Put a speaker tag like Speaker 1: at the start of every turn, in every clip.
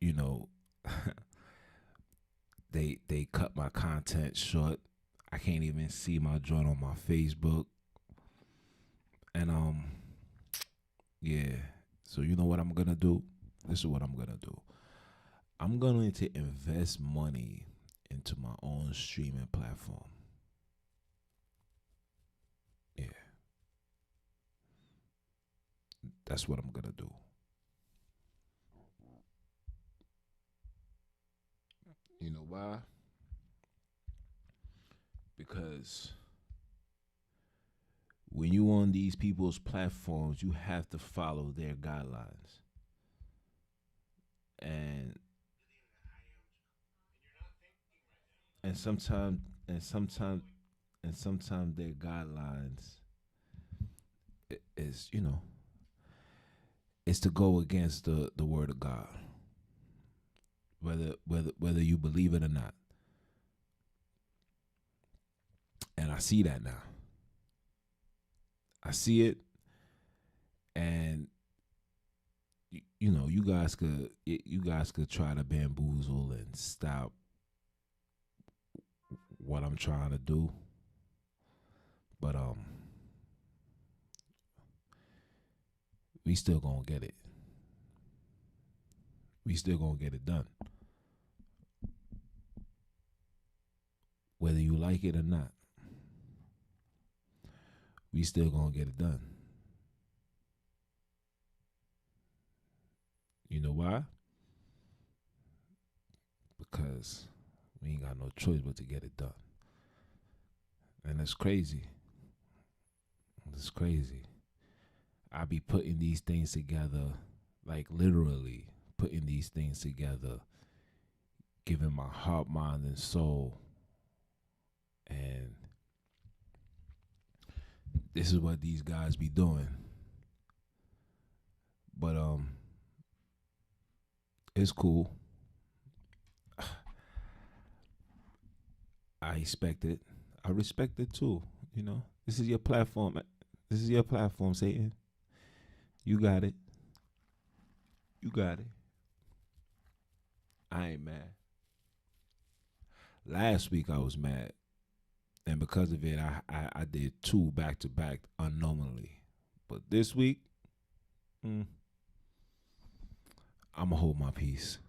Speaker 1: you know, they cut my content short. I can't even see my joint on my Facebook. And yeah. So you know what I'm gonna do? This is what I'm gonna do. I'm going to invest money into my own streaming platform. Yeah, that's what I'm gonna do. You know why? Because when you on these people's platforms, you have to follow their guidelines. And and sometimes and sometimes and sometimes their guidelines is, is to go against the word of God, whether you believe it or not. And I see that now. I see it, and you guys could try to bamboozle and stop what I'm trying to do, but we still gonna get it. We still gonna get it done, whether you like it or not. We still gonna get it done. You know why? Because we ain't got no choice but to get it done, and it's crazy. It's crazy. I be putting these things together, like literally putting these things together, giving my heart, mind, and soul, and this is what these guys be doing. But it's cool. I expect it. I respect it too. This is your platform. This is your platform, Satan. You got it. You got it. I ain't mad. Last week I was mad, and because of it, I did two back to back unknowingly. But this week, mm, I'ma hold my peace.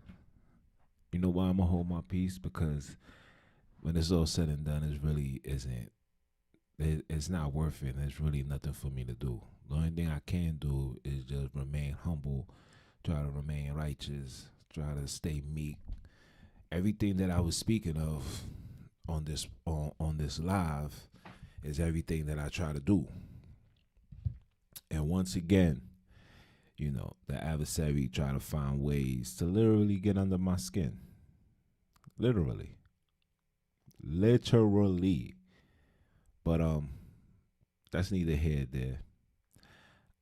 Speaker 1: You know why I'ma hold my peace? Because when it's all said and done, it really isn't. It's not worth it. And there's really nothing for me to do. The only thing I can do is just remain humble, try to remain righteous, try to stay meek. Everything that I was speaking of on this live is everything that I try to do. And once again, the adversary try to find ways to literally get under my skin. Literally. Literally. But that's neither here nor there.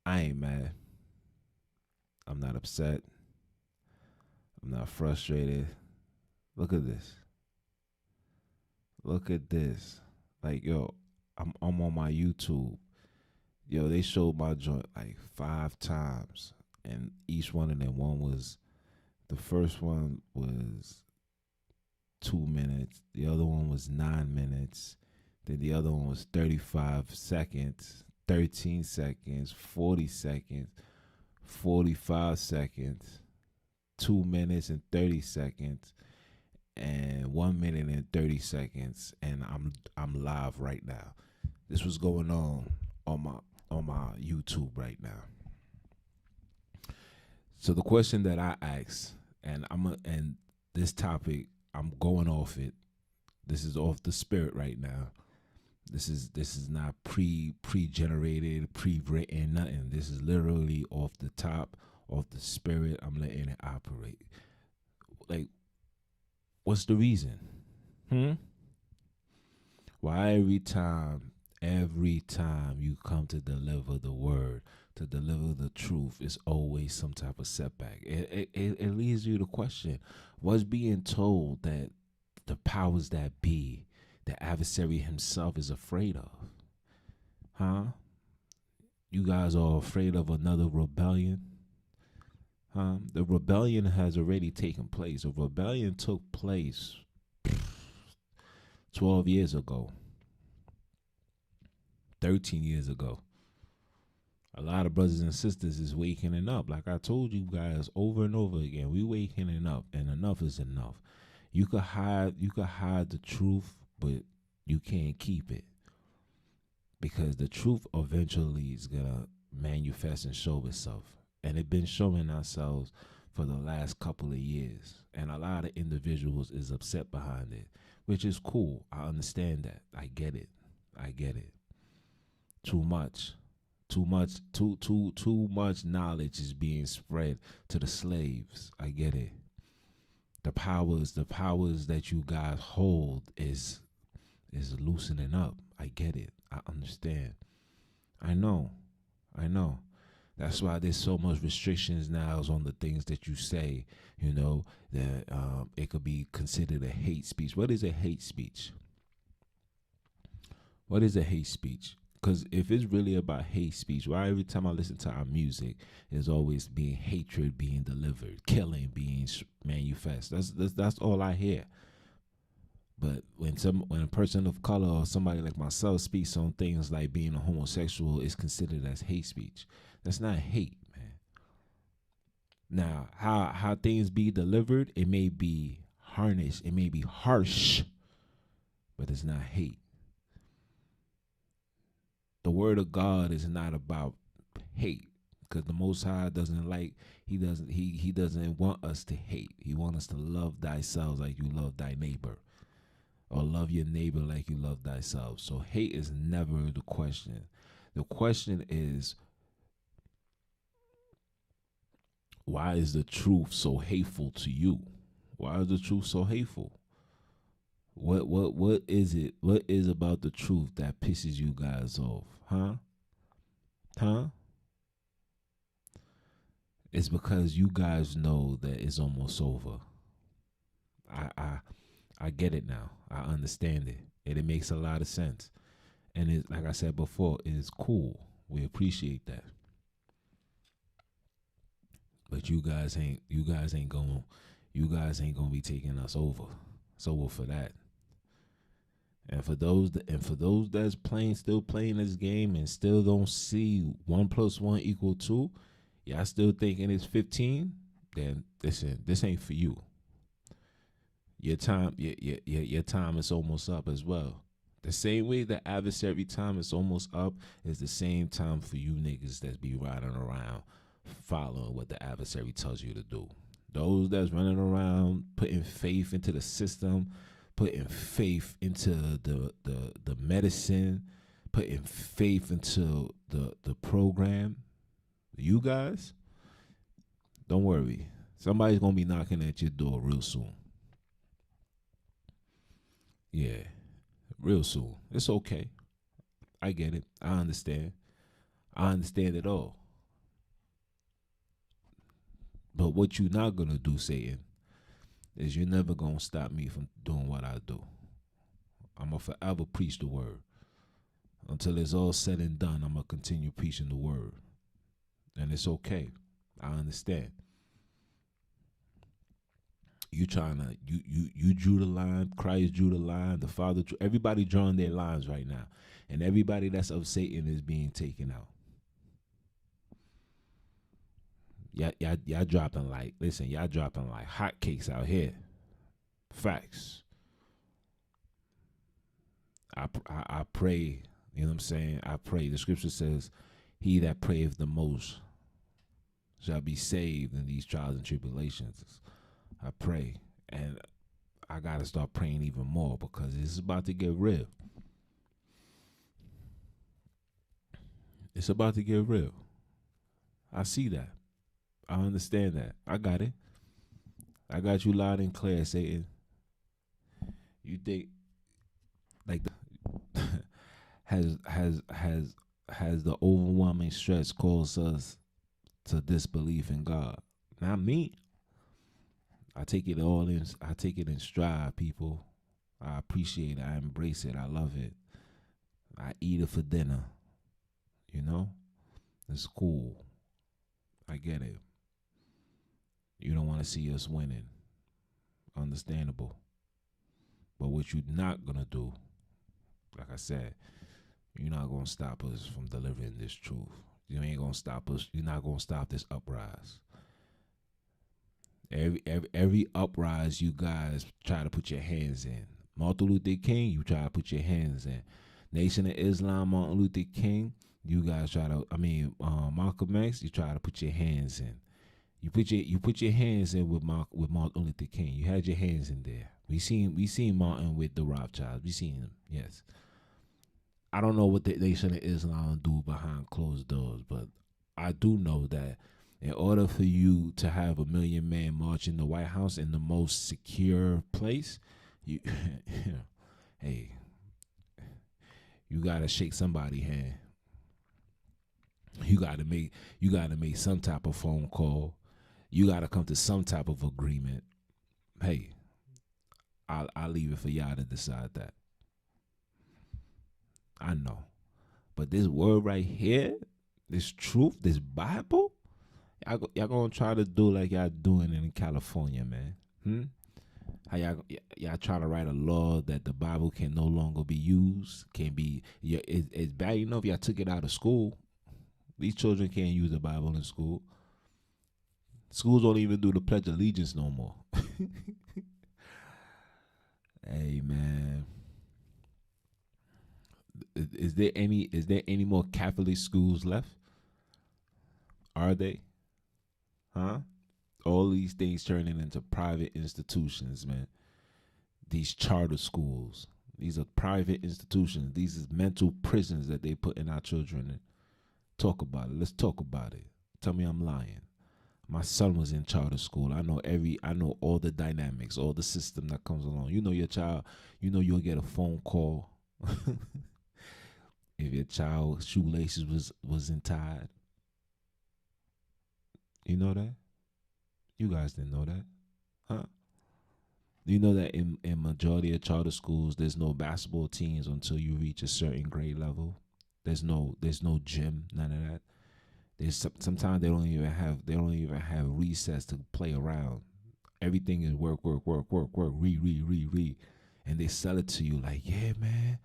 Speaker 1: I ain't mad. I'm not upset. I'm not frustrated. Look at this. Look at this. Like, yo, I'm on my YouTube. Yo, they showed my joint like 5 times. And each one of them, the first one was 2 minutes. The other one was 9 minutes. Then the other one was 35 seconds, 13 seconds, 40 seconds, 45 seconds, 2 minutes and 30 seconds, and 1 minute and 30 seconds. And I'm live right now. This was going on my YouTube right now. So the question that I asked, and this topic, I'm going off it. This is off the spirit right now. This is not pre-generated, pre-written, nothing. This is literally off the top, off the spirit. I'm letting it operate. Like, what's the reason? Hmm? Why every time you come to deliver the word, to deliver the truth, it's always some type of setback. It leads you to question what's being told that the powers that be, the adversary himself is afraid of. Huh? You guys are afraid of another rebellion? The rebellion has already taken place. A rebellion took place 12 years ago, 13 years ago. A lot of brothers and sisters is waking up. Like I told you guys over and over again, we waking up, and enough is enough. You could hide the truth, but you can't keep it, because the truth eventually is gonna manifest and show itself. And it's been showing ourselves for the last couple of years. And a lot of individuals is upset behind it, which is cool. I understand that. I get it. I get it. Too much. Too much knowledge is being spread to the slaves. I get it. The powers that you guys hold is loosening up. I get it. I understand. I know. I know. That's why there's so much restrictions now on the things that you say. That it could be considered a hate speech. What is a hate speech? What is a hate speech? Because if it's really about hate speech, why every time I listen to our music, there's always being hatred being delivered, killing being manifest. That's all I hear. But when a person of color or somebody like myself speaks on things like being a homosexual, it's considered as hate speech. That's not hate, man. Now, how things be delivered, it may be harnessed, it may be harsh, but it's not hate. The word of God is not about hate, because the Most High doesn't like. He doesn't want us to hate. He wants us to love thyself like you love thy neighbor, or love your neighbor like you love thyself. So hate is never the question. The question is, why is the truth so hateful to you? Why is the truth so hateful? What is it? What is about the truth that pisses you guys off? Huh? Huh? It's because you guys know that it's almost over. I I I get it now. I understand it. And it makes a lot of sense. And it, like I said before, it is cool. We appreciate that. But you guys ain't gonna be taking us over. So well for that. And for those that's still playing this game and still don't see 1 + 1 = 2, y'all still thinking it's 15, then listen, this ain't for you. Your time is almost up as well. The same way the adversary time is almost up is the same time for you niggas that be riding around following what the adversary tells you to do. Those that's running around putting faith into the system, putting faith into the medicine, putting faith into the program. You guys, don't worry. Somebody's gonna be knocking at your door real soon. Yeah, real soon. It's okay. I get it. I understand. I understand it all. But what you're not gonna do, Satan, is you're never gonna stop me from doing what I do. I'm gonna forever preach the word. Until it's all said and done, I'm gonna continue preaching the word. And it's okay. I understand. You trying to you drew the line, Christ drew the line, the Father everybody drawing their lines right now. And everybody that's of Satan is being taken out. Y'all dropping like, listen, y'all dropping like hotcakes out here. Facts. I pray, you know what I'm saying? I pray. The scripture says, he that prayeth the most shall be saved in these trials and tribulations. I pray. And I got to start praying even more, because it's about to get real. It's about to get real. I see that. I understand that. I got it. I got you loud and clear, Satan. You think like has the overwhelming stress caused us to disbelief in God? Not me. I take it all in. I take it in stride, people. I appreciate it. I embrace it. I love it. I eat it for dinner. You know, it's cool. I get it. You don't want to see us winning. Understandable. But what you're not gonna do, like I said, you're not gonna stop us from delivering this truth. You ain't gonna stop us. You're not gonna stop this uprise. Every uprise you guys try to put your hands in. Martin Luther King, you try to put your hands in. Nation of Islam, Martin Luther King, you guys try to. Malcolm X, you try to put your hands in. You put your hands in with Martin Luther King. You had your hands in there. We seen Martin with the Rothschilds. We seen him. Yes. I don't know what the Nation of Islam do behind closed doors, but I do know that in order for you to have 1 million men march in the White House in the most secure place, you hey, you gotta shake somebody's hand. You gotta make some type of phone call. You gotta come to some type of agreement. Hey, I'll leave it for y'all to decide that. I know. But this word right here, this truth, this Bible, y'all gonna try to do like y'all doing in California, man. How y'all trying to write a law that the Bible can no longer be used? Can be yeah, it's bad enough y'all took it out of school. These children can't use the Bible in school. Schools don't even do the Pledge of Allegiance no more. Hey man, is there any more Catholic schools left? Are they? Huh? All these things turning into private institutions, man. These charter schools. These are private institutions. These are mental prisons that they put in our children in. Talk about it. Let's talk about it. Tell me I'm lying. My son was in charter school. I know all the dynamics, all the system that comes along. You know your child, you'll get a phone call if your child's shoelaces wasn't tied. You know that? You guys didn't know that. Huh? You know that in majority of charter schools there's no basketball teams until you reach a certain grade level. There's no gym, none of that. Sometimes they don't even have recess to play around. Everything is work, work, work, work, work, read, and they sell it to you like, yeah, man,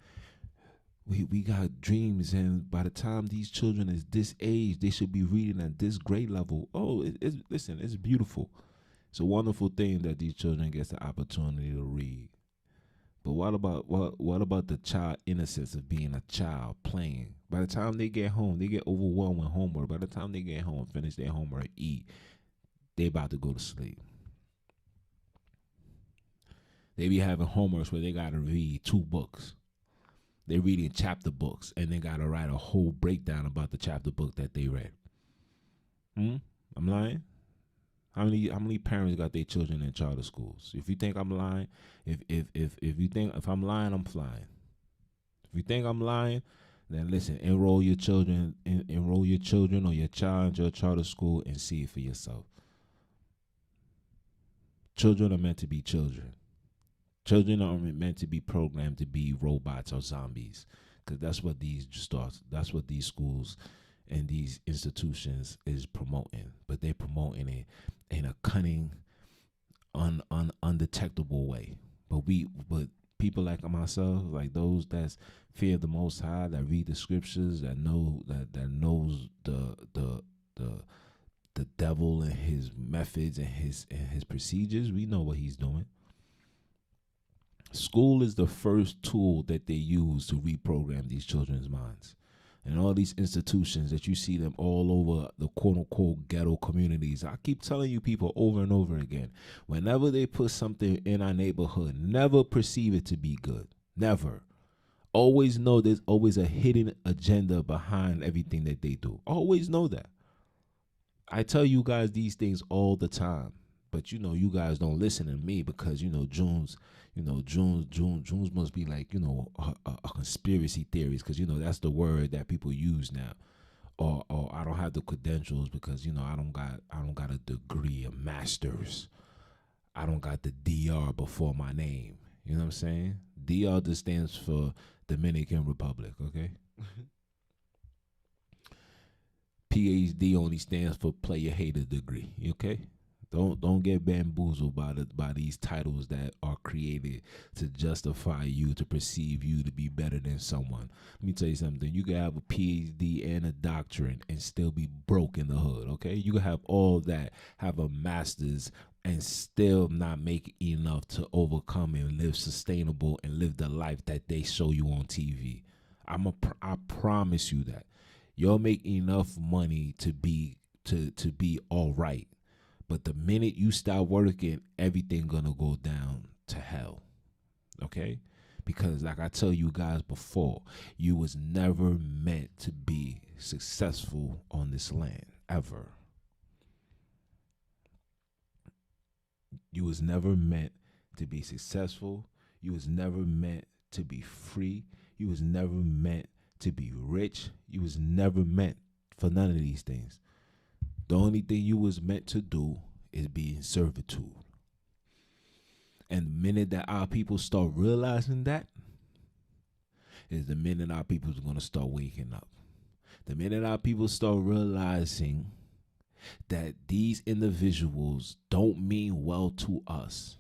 Speaker 1: we got dreams, and by the time these children is this age, they should be reading at this grade level. Oh, listen, it's beautiful. It's a wonderful thing that these children get the opportunity to read. But what about the child innocence of being a child playing? By the time they get home, they get overwhelmed with homework. By the time they get home, finish their homework, eat, they about to go to sleep. They be having homeworks where they gotta read 2 books. They reading chapter books and they gotta write a whole breakdown about the chapter book that they read. Hmm? I'm lying? How many parents got their children in charter schools? If you think I'm lying, if I'm lying, I'm flying. If you think I'm lying, then listen, enroll your children or your child into a charter school and see it for yourself. Children are meant to be children. Children aren't meant to be programmed to be robots or zombies, because that's what these schools and these institutions is promoting. But they're promoting it in a cunning, undetectable way. But people like myself, like those that fear the Most High, that read the scriptures, that knows the the devil and his methods and his procedures, we know what he's doing. School is the first tool that they use to reprogram these children's minds. And all these institutions that you see them all over the quote unquote ghetto communities. I keep telling you people over and over again, whenever they put something in our neighborhood, never perceive it to be good. Never. Always know there's always a hidden agenda behind everything that they do. Always know that. I tell you guys these things all the time, but you guys don't listen to me because Junes must be like a conspiracy theories because that's the word that people use now. Or I don't have the credentials because I don't got a degree, a master's. I don't got the DR before my name. You know what I'm saying? DR just stands for Dominican Republic. Okay. PhD only stands for player hater degree. Okay. Don't get bamboozled by these titles that are created to justify you, to perceive you to be better than someone. Let me tell you something. You can have a PhD and a doctorate and still be broke in the hood. Okay, you can have all that, have a master's, and still not make enough to overcome and live sustainable and live the life that they show you on TV. I promise you that you'll make enough money to be all right, but the minute you start working, everything gonna go down to hell. Okay? Because like I tell you guys before, you was never meant to be successful on this land. Ever. You was never meant to be successful. You was never meant to be free. You was never meant to be rich. You was never meant for none of these things. The only thing you was meant to do is be in servitude. And the minute that our people start realizing that, is the minute our people is going to start waking up. The minute our people start realizing that these individuals don't mean well to us.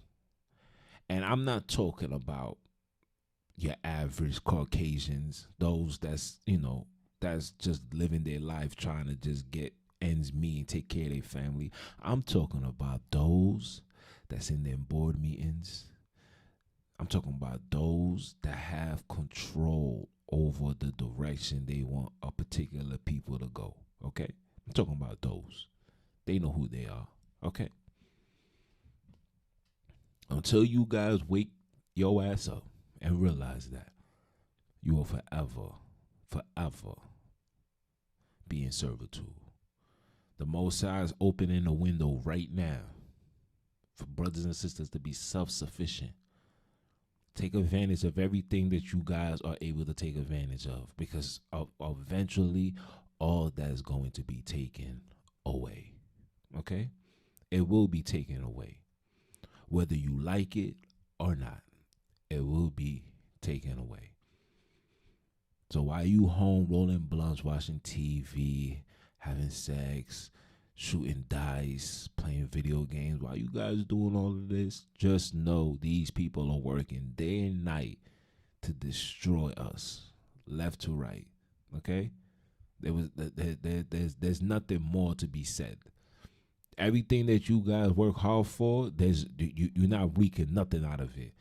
Speaker 1: And I'm not talking about your average Caucasians, those that's just living their life trying to just get ends meet and take care of their family. I'm talking about those that's in their board meetings. I'm talking about those that have control over the direction they want a particular people to go. Okay? I'm talking about those. They know who they are. Okay? Until you guys wake your ass up and realize that, you will forever be in servitude. The Most High is opening a window right now for brothers and sisters to be self-sufficient. Take advantage of everything that you guys are able to take advantage of, because eventually all that is going to be taken away. Okay? It will be taken away. Whether you like it or not, it will be taken away. So while you home rolling blunts, watching TV, having sex, shooting dice, playing video games, while you guys doing all of this, just know these people are working day and night to destroy us, left to right. Okay? There's nothing more to be said. Everything that you guys work hard for, you're not reaping nothing out of it.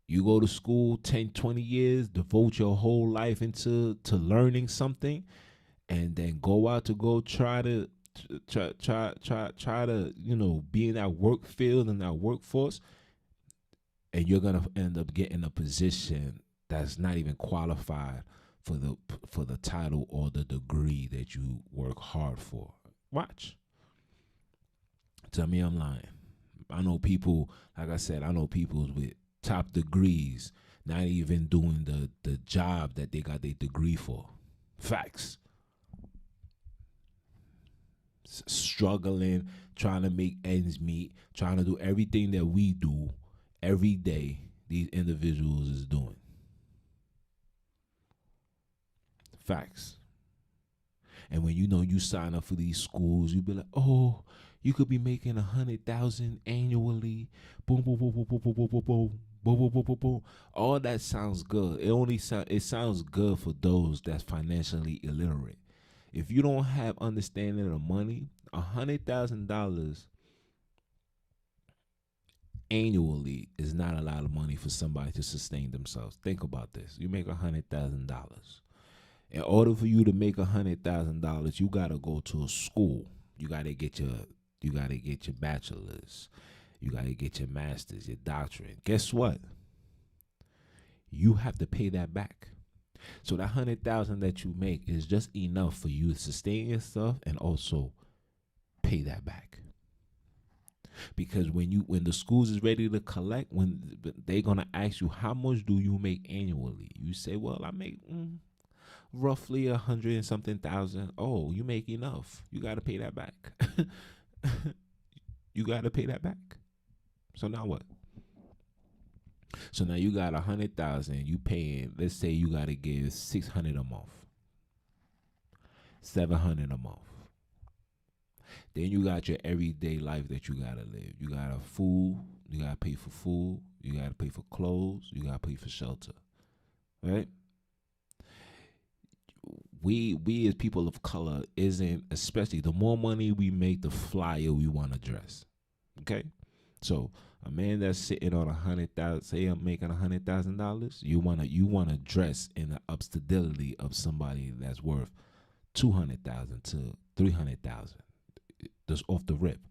Speaker 1: You go to school 10, 20 years, devote your whole life into learning something, and then go out to go try to be in that work field and that workforce, and you're gonna end up getting a position that's not even qualified for the title or the degree that you work hard for. Watch. Tell me I'm lying. I know people, like I said, I know people with top degrees not even doing the job that they got their degree for. Facts. Struggling, trying to make ends meet, trying to do everything that we do every day, these individuals is doing. Facts. And when you sign up for these schools, you be like, oh, you could be making 100,000 annually. Boom, boom, boom, boom, boom, boom, boom, boom, boom, boom, boom, boom, boom, boom. All that sounds good. It sounds good for those that's financially illiterate. If you don't have understanding of money, $100,000 annually is not a lot of money for somebody to sustain themselves. Think about this. You make $100,000. In order for you to make $100,000, you gotta go to a school. You gotta get your bachelor's. You gotta get your master's, your doctorate. Guess what? You have to pay that back. So that $100,000 that you make is just enough for you to sustain yourself and also pay that back. Because when the schools is ready to collect, when they're gonna ask you how much do you make annually, you say, well, I make roughly 100 and something thousand. Oh, you make enough. You got to pay that back. You got to pay that back. So now what? So now you got 100,000. You paying. Let's say you got to give 600 a month, 700 a month. Then you got your everyday life that you gotta live. You gotta food. You gotta pay for food. You gotta pay for clothes. You gotta pay for shelter. Right? We as people of color isn't, especially the more money we make, the flyer we want to dress. Okay, so a man that's sitting on 100,000, say I'm making $100,000, you wanna dress in the upstability of somebody that's worth 200,000 to 300,000. Just off the rip,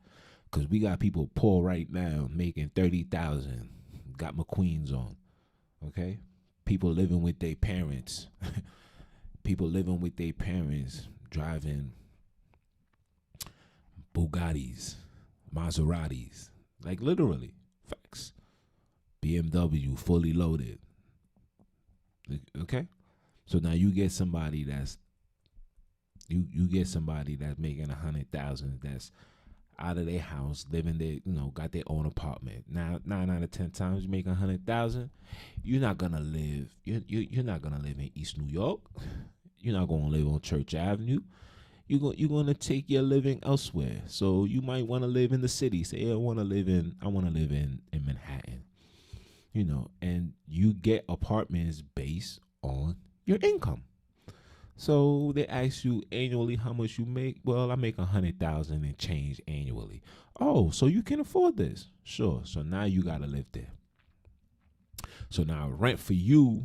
Speaker 1: because we got people poor right now making 30,000, got McQueens on. Okay, people living with their parents. People living with their parents, driving Bugattis, Maseratis, like literally, facts. BMW fully loaded. Okay, so now you get somebody that's making 100,000, that's out of their house, living there, got their own apartment. Now, 9 out of 10 times you make 100,000, you're not gonna live. You're not gonna live in East New York. You're not gonna live on Church Avenue. You're gonna take your living elsewhere. So you might want to live in the city. Say I want to live in Manhattan. And you get apartments based on your income. So they ask you annually how much you make. Well, I make 100,000 and change annually. Oh, so you can afford this? Sure. So now you gotta live there. So now rent for you,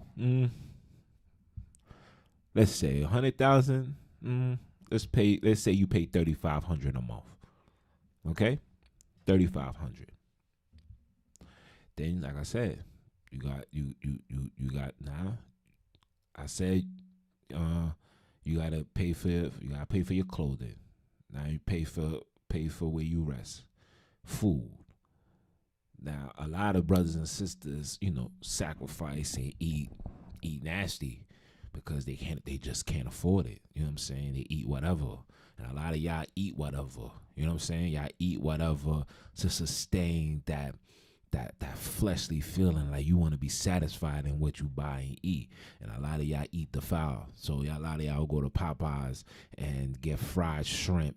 Speaker 1: let's say 100,000. Let's say you pay 3,500 a month. Okay, 3,500. Then, like I said, you got now. I said, you gotta pay for your clothing. Now you pay for where you rest, food. Now a lot of brothers and sisters, sacrifice and eat nasty because they just can't afford it. You know what I'm saying? They eat whatever. And a lot of y'all eat whatever. You know what I'm saying? Y'all eat whatever to sustain that fleshly feeling, like you want to be satisfied in what you buy and eat. And a lot of y'all eat the foul. So a lot of y'all go to Popeyes and get fried shrimp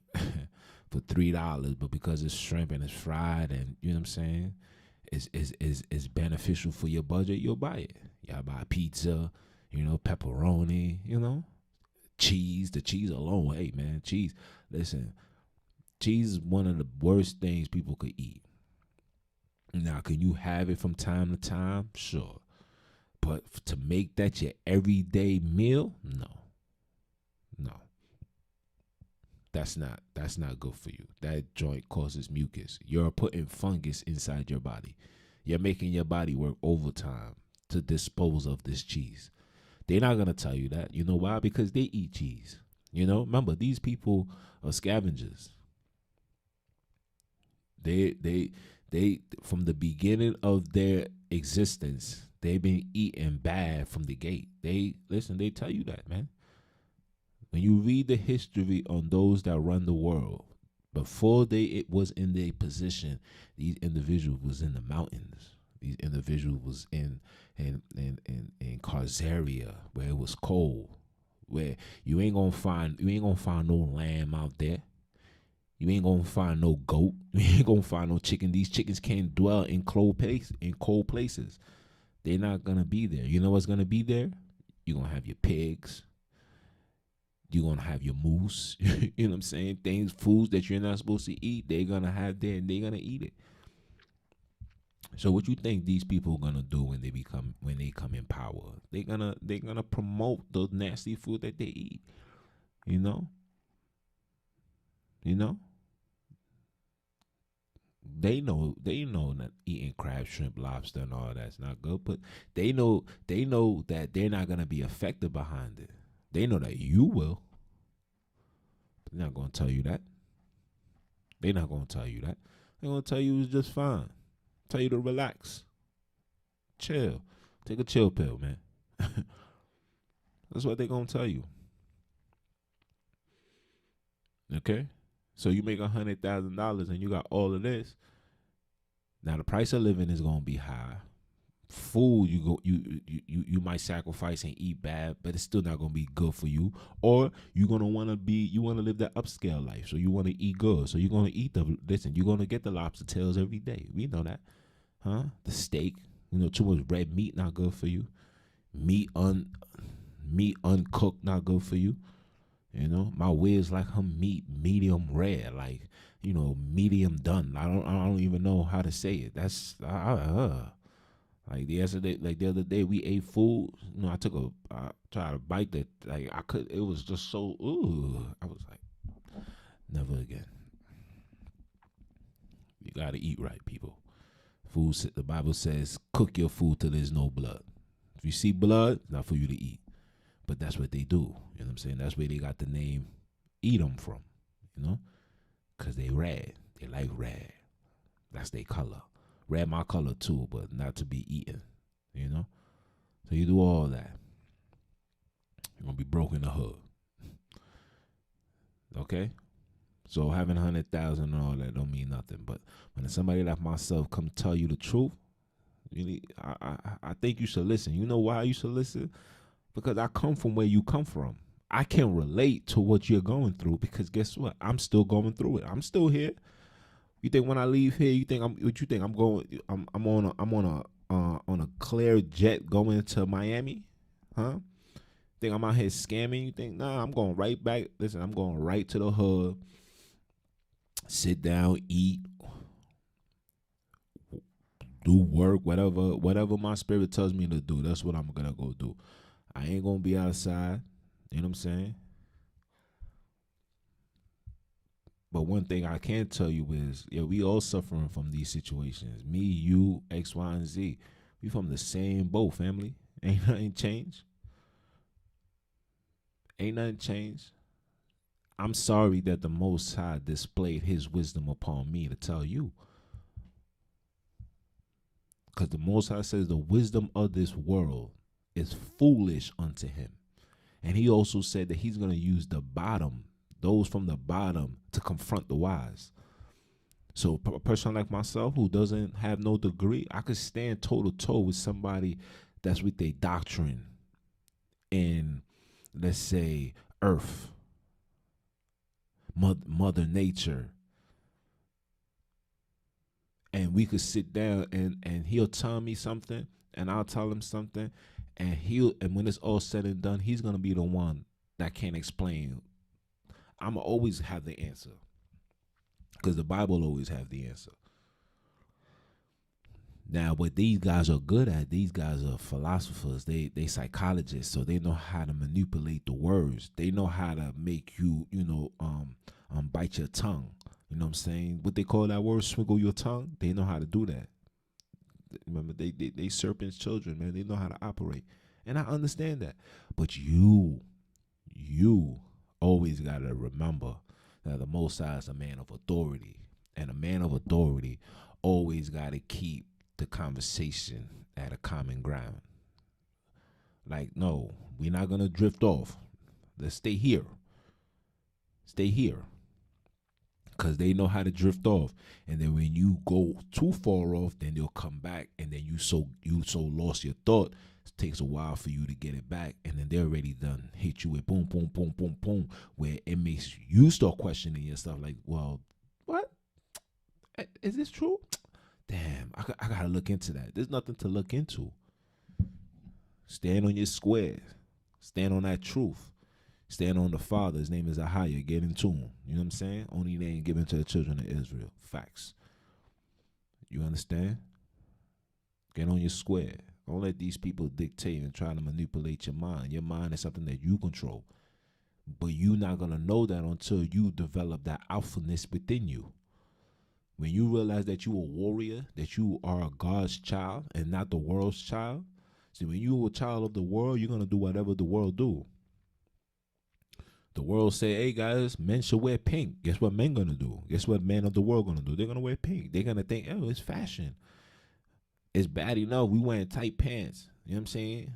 Speaker 1: for $3, but because it's shrimp and it's fried, and you know what I'm saying, is beneficial for your budget, you'll buy it. Y'all buy pizza, pepperoni, cheese. The cheese alone, hey man, cheese. Listen, cheese is one of the worst things people could eat. Now, can you have it from time to time? Sure. But to make that your everyday meal, no. That's not good for you. That joint causes mucus. You're putting fungus inside your body. You're making your body work overtime to dispose of this cheese. They're not gonna tell you that. You know why? Because they eat cheese. Remember, these people are scavengers. They from the beginning of their existence, they've been eating bad from the gate. They tell you that, man. When you read the history on those that run the world, before it was in their position, these individuals was in the mountains. These individuals was in Carzaria, where it was cold, where you ain't gonna find no lamb out there. You ain't gonna find no goat. You ain't gonna find no chicken. These chickens can't dwell in cold places. They're not gonna be there. You know what's gonna be there? You're gonna have your pigs. You're gonna have your moose. You know what I'm saying? Foods that you're not supposed to eat, they're gonna have there and they're gonna eat it. So what you think these people are gonna do when they come in power? They're gonna promote the nasty food that they eat. You know? They know that eating crab, shrimp, lobster, and all that's not good, but they know that they're not gonna be affected behind it. They know that you will. But they're not gonna tell you that. They're not gonna tell you that. They're gonna tell you it's just fine. Tell you to relax, chill, take a chill pill, man. That's what they're gonna tell you. Okay. So you make $100,000 and you got all of this. Now the price of living is gonna be high. Food you might sacrifice and eat bad, but it's still not gonna be good for you. Or you're gonna wanna live that upscale life, so you wanna eat good. So you're gonna eat you're gonna get the lobster tails every day. We know that, huh? The steak, too much red meat not good for you. Meat meat uncooked not good for you. My Wiz like her meat medium rare, like medium done. I don't even know how to say it. That's like the other day we ate food. I tried to bite that. Like I could. It was just so. Ooh, I was like, never again. You gotta eat right, people. Food. The Bible says, cook your food till there's no blood. If you see blood, it's not for you to eat. But that's what they do. You know what I'm saying? That's where they got the name "eat 'em" from. Cause they red. They like red. That's their color. Red my color too, but not to be eaten. So you do all that, you're gonna be broke in the hood. Okay? So having 100,000 and all that don't mean nothing. But when somebody like myself come tell you the truth, I think you should listen. You know why you should listen? Because I come from where you come from. I can relate to what you're going through because guess what? I'm still going through it. I'm still here. You think when I leave here, what you think I'm going? I'm on a clear jet going to Miami, huh? Think I'm out here scamming? You think nah? I'm going right back. Listen, I'm going right to the hood. Sit down, eat, do work, whatever my spirit tells me to do. That's what I'm gonna go do. I ain't gonna be outside. You know what I'm saying? But one thing I can tell you is, yeah, we all suffering from these situations. Me, you, X, Y, and Z. We from the same boat, family. Ain't nothing changed. Ain't nothing changed. I'm sorry that the Most High displayed His wisdom upon me to tell you. Because the Most High says the wisdom of this world is foolish unto Him. And He also said that He's going to use those from the bottom, to confront the wise. So a person like myself who doesn't have no degree, I could stand toe to toe with somebody that's with their doctrine in, let's say, earth, mother nature. And we could sit down and he'll tell me something and I'll tell him something, and when it's all said and done, he's gonna be the one that can't explain. I'ma always have the answer. Because the Bible always have the answer. Now, what these guys are good at, these guys are philosophers. They psychologists, so they know how to manipulate the words. They know how to make you, bite your tongue. You know what I'm saying? What they call that word, swiggle your tongue. They know how to do that. Remember, they serpents' children, man. They know how to operate, and I understand that. But you always gotta remember that the Most High is a man of authority, and a man of authority always gotta keep the conversation at a common ground. Like, no, we're not gonna drift off. Let's stay here. Stay here. Because they know how to drift off, and then when you go too far off, then they'll come back, and then you so lost your thought. It takes a while for you to get it back, and then they're already done. Hit you with boom, boom, boom, boom, boom, where it makes you start questioning yourself. Like, well, what is this true? Damn, I gotta look into that. There's nothing to look into. Stand on your square. Stand on that truth. Stand on the Father. His name is Ahaya. Get into him. You know what I'm saying? Only name given to the children of Israel. Facts. You understand? Get on your square. Don't let these people dictate and try to manipulate your mind. Your mind is something that you control. But you're not going to know that until you develop that alphaness within you. When you realize that you're a warrior, that you are God's child and not the world's child. See, when you're a child of the world, you're going to do whatever the world do. The world say, hey guys, men should wear pink. Guess what men gonna do? Guess what men of the world gonna do? They're gonna wear pink. They're gonna think, oh, it's fashion. It's bad enough we wearing tight pants. You know what I'm saying?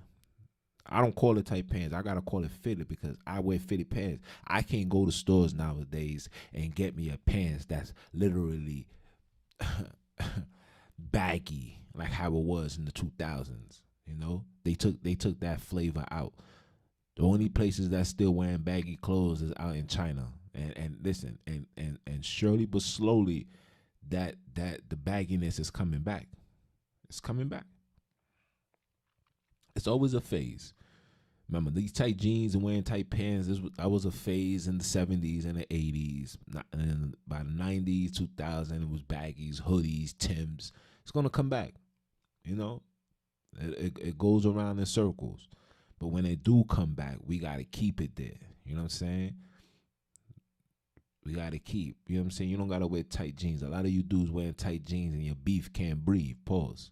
Speaker 1: I don't call it tight pants. I gotta call it fitted because I wear fitted pants. I can't go to stores nowadays and get me a pants that's literally baggy. like how it was in the 2000s. They took that flavor out. The only places that still wearing baggy clothes is out in China. And listen, and surely but slowly, that the bagginess is coming back. It's coming back. It's always a phase. Remember these tight jeans and wearing tight pants. That was a phase in the 70s and the 80s. And by the 90s, 2000, it was baggies, hoodies, Timbs. It's gonna come back. You know, it goes around in circles. But when it do come back, we gotta keep it there. You know what I'm saying? We gotta keep. You know what I'm saying? You don't gotta wear tight jeans. A lot of you dudes wearing tight jeans and your beef can't breathe. Pause.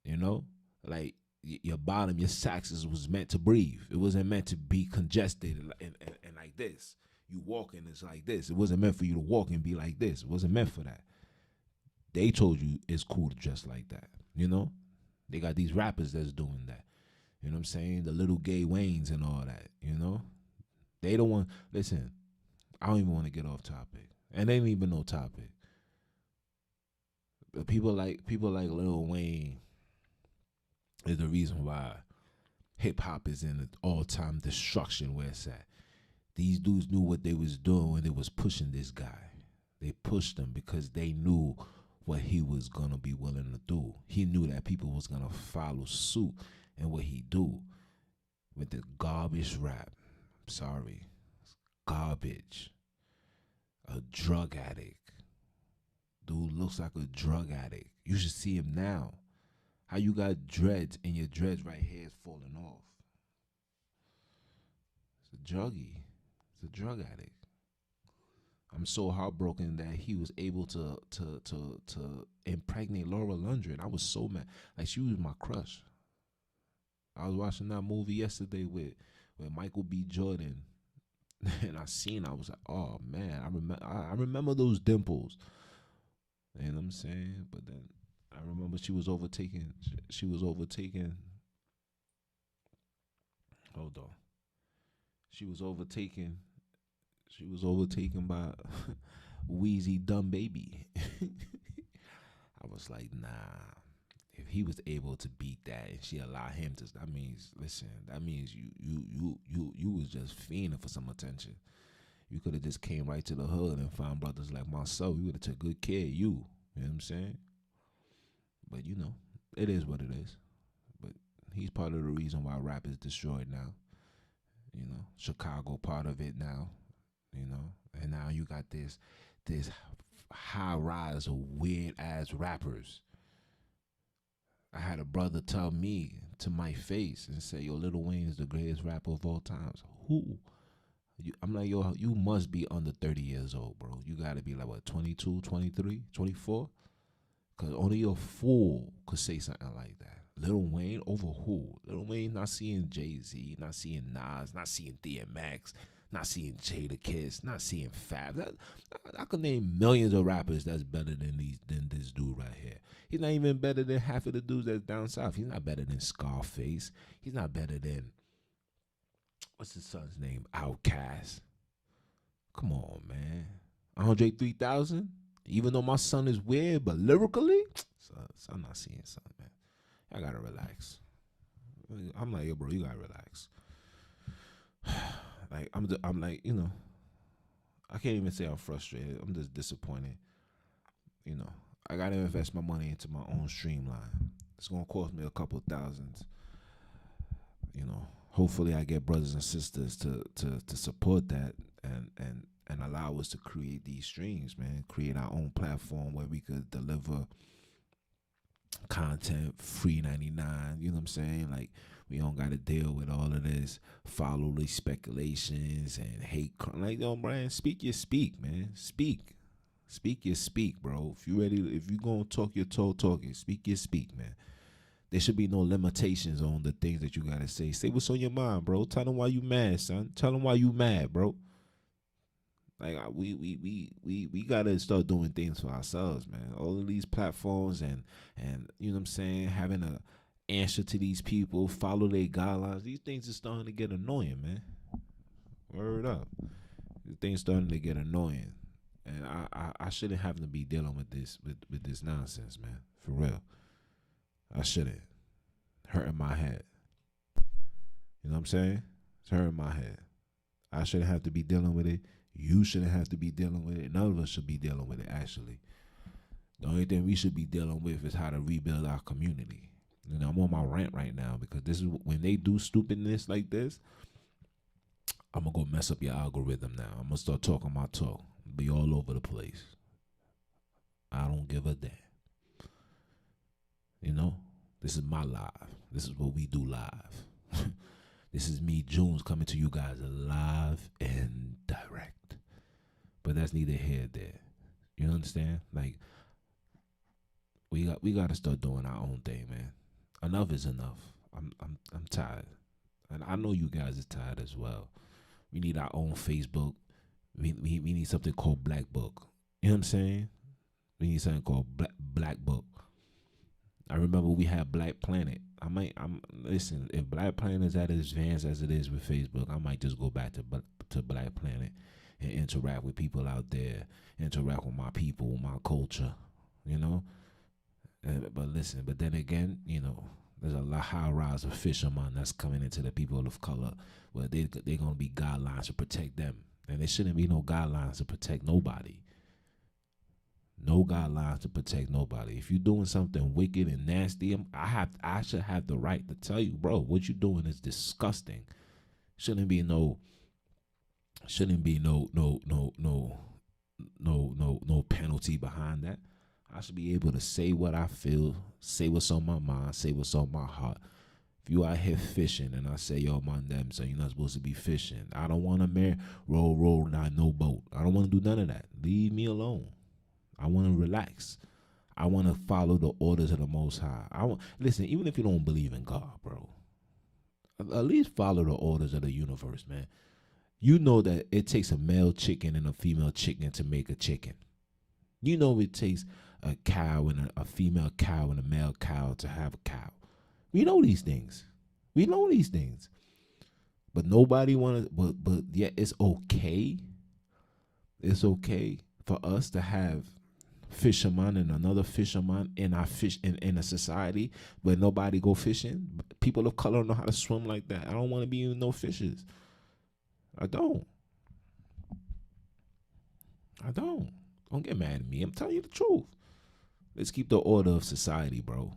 Speaker 1: You know, like your bottom, your saxes was meant to breathe. It wasn't meant to be congested and like this. You walking, it's like this. It wasn't meant for you to walk and be like this. It wasn't meant for that. They told you it's cool to dress like that. You know, they got these rappers that's doing that. You know what I'm saying? The little gay Waynes and all that. You know, they don't want. Listen, I don't even want to get off topic, and it ain't even no topic. But people like Lil Wayne is the reason why hip hop is in an all time destruction where it's at. These dudes knew what they was doing when they was pushing this guy. They pushed him because they knew what he was gonna be willing to do. He knew that people was gonna follow suit and what he do with the garbage rap. Sorry, garbage. A drug addict. Dude looks like a drug addict. You should see him now. How you got dreads and your dreads right here is falling off. It's a druggie. It's a drug addict. I'm so heartbroken that he was able to impregnate Laura Lundgren. I was so mad. Like she was my crush. I was watching that movie yesterday with Michael B. Jordan, and I was like, oh man, I remember those dimples. You know what I'm saying? But then I remember she was overtaken. She was overtaken. Hold on. She was overtaken. She was overtaken by Wheezy Dumb Baby. I was like, nah. If he was able to beat that and she allowed him to, that means, listen, that means you was just fiending for some attention. You could have just came right to the hood and found brothers like myself. We would have took good care of you. You know what I'm saying? But it is what it is. But he's part of the reason why rap is destroyed now. Chicago part of it now. And now you got this high rise of weird ass rappers. I had a brother tell me to my face and say, "Yo, Lil Wayne is the greatest rapper of all times." Who? I'm like, yo, you must be under 30 years old, bro. You got to be like, what, 22, 23, 24? Because only a fool could say something like that. Lil Wayne over who? Lil Wayne not seeing Jay-Z, not seeing Nas, not seeing DMX, not seeing Jada Kiss, not seeing Fab. I could name millions of rappers that's better than this dude right here. He's not even better than half of the dudes that's down south. He's not better than Scarface. He's not better than, what's his son's name? Outkast. Come on, man. Andre 3000. Even though my son is weird, but lyrically, so I'm not seeing something, man. I gotta relax. I'm like, yo, bro, you gotta relax. Like I'm like, I can't even say I'm frustrated. I'm just disappointed. I gotta invest my money into my own streamline. It's gonna cost me a couple thousands. Hopefully I get brothers and sisters to support that and allow us to create these streams, man. Create our own platform where we could deliver content free 99. You know what I'm saying? Like we don't gotta deal with all of this follow these speculations and hate. Like, yo, Brian, speak your speak, man. Speak your speak, bro. If you gonna talk your talk it. Speak your speak, man. There should be no limitations on the things that you gotta say. Say what's on your mind, bro. Tell them why you mad, son. Tell them why you mad, bro. Like we gotta start doing things for ourselves, man. All of these platforms and you know what I'm saying, having a answer to these people, follow their guidelines. These things are starting to get annoying, man. Word up. These things starting to get annoying, and I shouldn't have to be dealing with this nonsense, man. For real. I shouldn't. Hurting my head. You know what I'm saying? It's hurting my head. I shouldn't have to be dealing with it. You shouldn't have to be dealing with it. None of us should be dealing with it, actually. The only thing we should be dealing with is how to rebuild our community. You know, I'm on my rant right now because this is when they do stupidness like this, I'm going to go mess up your algorithm now. I'm going to start talking my talk. Be all over the place. I don't give a damn. You know, this is my live. This is what we do live. This is me, Junes, coming to you guys live and direct. But that's neither here nor there. You understand? Like, we got to start doing our own thing, man. Enough is enough. I'm tired, and I know you guys is tired as well. We need our own Facebook. We need something called Black Book. You know what I'm saying? We need something called Black Book. I remember we had Black Planet. Listen. If Black Planet is as advanced as it is with Facebook, I might just go back to Black Planet and interact with people out there, interact with my people, my culture. You know. But listen. But then again, you know, there's a lot high rise of fishermen that's coming into the people of color, where they're gonna be guidelines to protect them, and there shouldn't be no guidelines to protect nobody. No guidelines to protect nobody. If you're doing something wicked and nasty, I should have the right to tell you, bro, what you're doing is disgusting. Shouldn't be no penalty behind that. I should be able to say what I feel, say what's on my mind, say what's on my heart. If you out here fishing and I say, yo, man, damn, so you're not supposed to be fishing. I don't want to roll, not no boat. I don't want to do none of that. Leave me alone. I want to relax. I want to follow the orders of the Most High. Listen, even if you don't believe in God, bro, at least follow the orders of the universe, man. You know that it takes a male chicken and a female chicken to make a chicken. You know it takes a cow and a female cow and a male cow to have a cow. We know these things. But nobody want to. But yet it's okay. It's okay for us to have fisherman and another fisherman in our fish in a society where nobody go fishing. People of color don't know how to swim like that. I don't want to be in no fishes. I don't. Don't get mad at me. I'm telling you the truth. Let's keep the order of society, bro.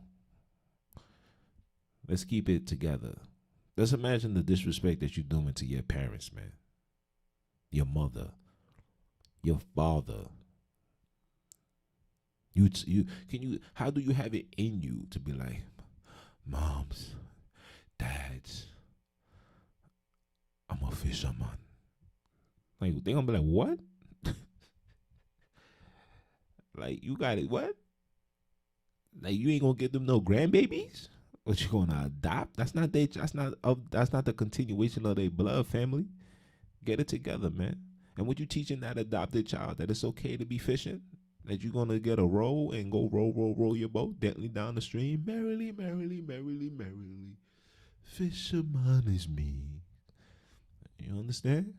Speaker 1: Let's keep it together. Let's imagine the disrespect that you're doing to your parents, man. Your mother, your father. How do you have it in you to be like, moms, dads, I'm a fisherman? Like, they gonna be like, what? Like, you got it, what? Like, you ain't gonna give them no grandbabies? What, you gonna adopt? That's not the continuation of their blood family. Get it together, man. And what you teaching that adopted child that it's okay to be fishing? That you're gonna get a roll and go roll your boat gently down the stream? Merrily, merrily, merrily, merrily. Fisherman is me. You understand?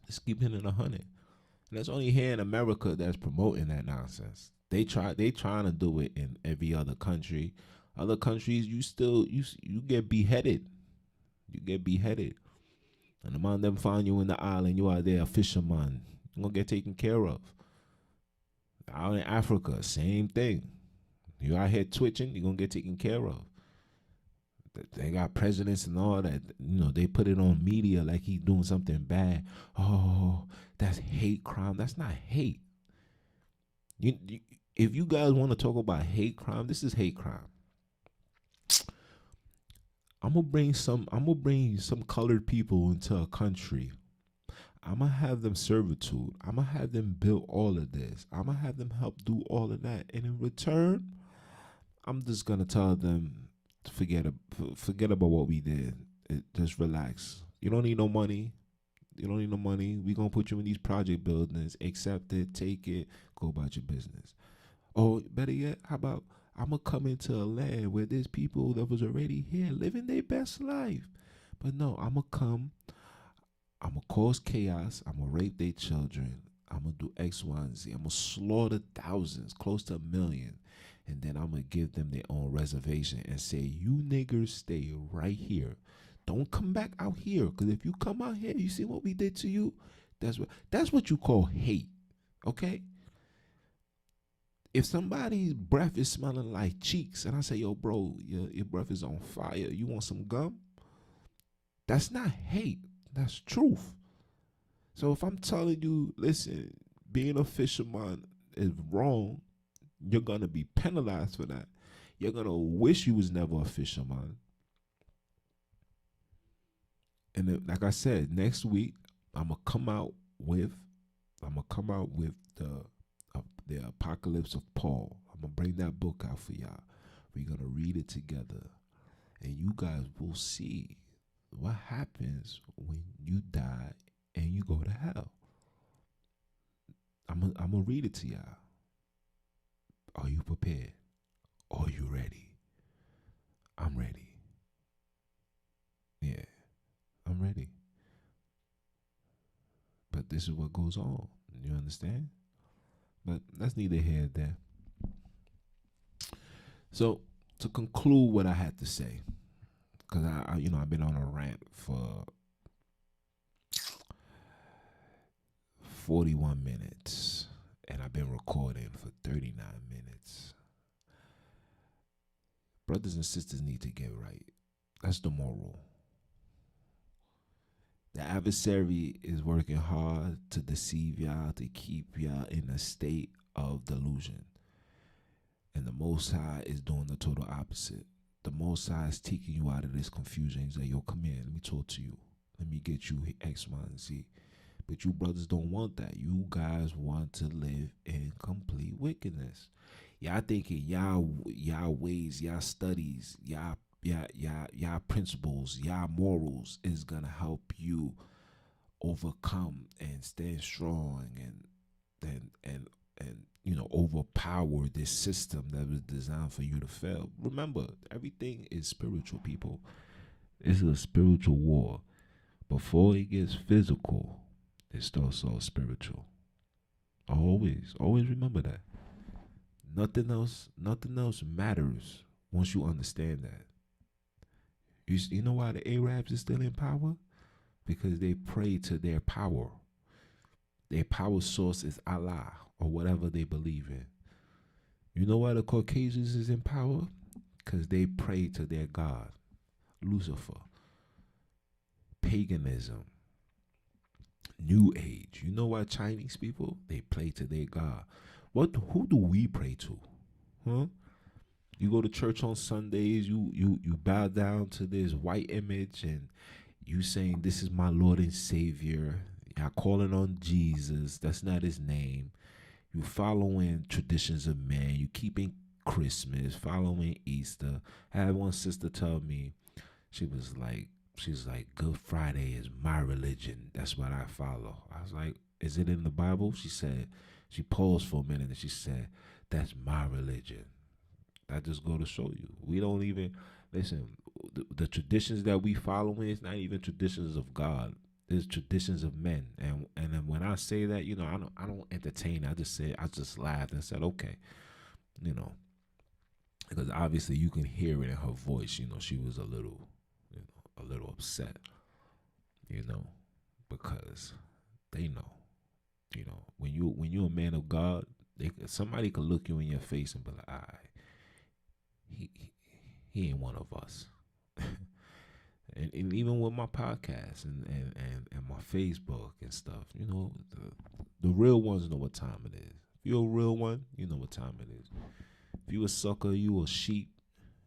Speaker 1: Let's keep hitting 100. And that's only here in America that's promoting that nonsense. They trying to do it in every other country. Other countries, you get beheaded. You get beheaded. And the man them find you in the island, you are there, a fisherman. You're gonna get taken care of. Out in Africa, same thing. You out here twitching, you're gonna get taken care of. They got presidents and all that. You know, they put it on media like he's doing something bad. Oh, that's hate crime. That's not hate. If you guys want to talk about hate crime, this is hate crime. I'm gonna bring some colored people into a country. I'm gonna have them servitude. I'm gonna have them build all of this. I'm gonna have them help do all of that. And in return, I'm just gonna tell them to forget about what we did. Just relax. You don't need no money. We gonna put you in these project buildings. Accept it, take it, go about your business. Or better yet, how about I'm gonna come into a land where there's people that was already here living their best life. But no, I'm gonna cause chaos. I'm gonna rape their children. I'm gonna do X, Y, and Z. I'm gonna slaughter thousands, close to 1 million. And then I'm gonna give them their own reservation and say, you niggers stay right here. Don't come back out here, because if you come out here, you see what we did to you. That's what you call hate. Okay. If somebody's breath is smelling like cheeks, and I say, yo, bro, your breath is on fire. You want some gum? That's not hate. That's truth. So if I'm telling you, listen, being a fisherman is wrong, you're gonna be penalized for that. You're gonna wish you was never a fisherman. And then, like I said, next week I'm gonna come out with the Apocalypse of Paul. I'm gonna bring that book out for y'all. We're gonna read it together, and you guys will see what happens when you die and you go to hell. I'm gonna read it to y'all. Are you prepared? Are you ready? I'm ready. Yeah, I'm ready. But this is what goes on. You understand? But that's neither here nor there. So to conclude what I had to say, because I've been on a rant for 41 minutes, and I've been recording for 39 minutes. Brothers and sisters need to get right. That's the moral. The adversary is working hard to deceive y'all, to keep y'all in a state of delusion. And the Most High is doing the total opposite. The Most High is taking you out of this confusion. He's like, yo, come here, let me talk to you. Let me get you X, Y, and Z. But you brothers don't want that. You guys want to live in complete wickedness. Y'all thinking y'all ways, y'all studies, y'all principles, y'all morals is gonna help you overcome and stand strong and overpower this system that was designed for you to fail. Remember, everything is spiritual, people. It's a spiritual war. Before it gets physical, it starts all spiritual. Always remember that. Nothing else matters once you understand that. You know why the Arabs is still in power? Because they pray to their power. Their power source is Allah or whatever they believe in. You know why the Caucasians is in power? Because they pray to their God, Lucifer. Paganism. New Age. You know why Chinese people, they pray to their God. Who do we pray to? Huh? You go to church on Sundays, you bow down to this white image, and you saying, this is my Lord and Savior. Y'all calling on Jesus. That's not his name. You following traditions of man. You keeping Christmas, following Easter. I had one sister tell me, she's like, Good Friday is my religion. That's what I follow. I was like, is it in the Bible? She paused for a minute and she said, that's my religion. That just go to show you. We don't even, listen, the traditions that we follow is not even traditions of God. It's traditions of men. And then when I say that, I don't entertain. I just laughed and said, okay, because obviously you can hear it in her voice. She was a little upset, because they know, when you're a man of God, somebody could look you in your face and be like, all right, he ain't one of us. and even with my podcast and my Facebook and stuff, the real ones know what time it is. If you're a real one, you know what time it is. If you a sucker, you a sheep,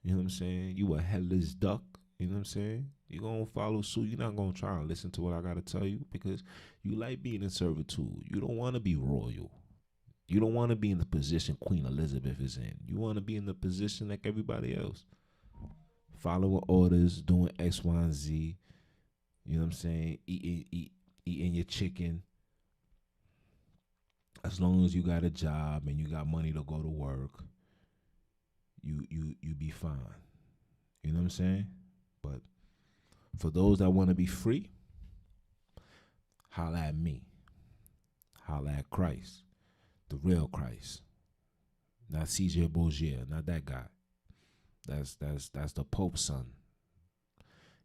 Speaker 1: you know what I'm saying? You a headless duck, you know what I'm saying? You're going to follow suit. You're not going to try and listen to what I got to tell you because you like being in servitude. You don't want to be royal. You don't want to be in the position Queen Elizabeth is in. You want to be in the position like everybody else. Following orders, doing X, Y, and Z. You know what I'm saying? Eating your chicken. As long as you got a job and you got money to go to work, you be fine. You know what I'm saying? But for those that want to be free, holla at me. Holla at Christ. The real Christ. Not CJ Bozier, not that guy. That's the Pope's son.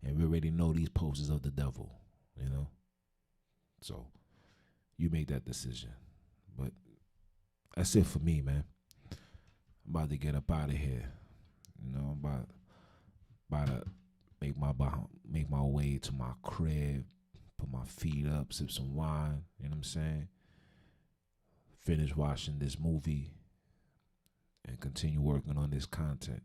Speaker 1: And we already know these popes is of the devil, you know? So you make that decision. But that's it for me, man. I'm about to get up out of here. You know, I'm about to make my way to my crib, put my feet up, sip some wine, you know what I'm saying? Finish watching this movie and continue working on this content.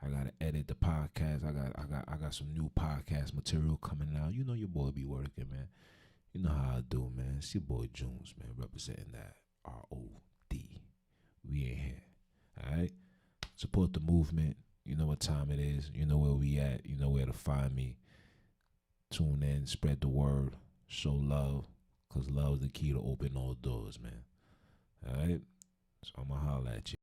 Speaker 1: I gotta edit the podcast. I got some new podcast material coming out. You know your boy be working, man. You know how I do, man. It's your boy Jones, man, representing that ROD. We ain't here. Alright? Support the movement. You know what time it is. You know where we at. You know where to find me. Tune in, spread the word, show love. Cause love is the key to open all doors, man. Alright? So I'ma holler at you.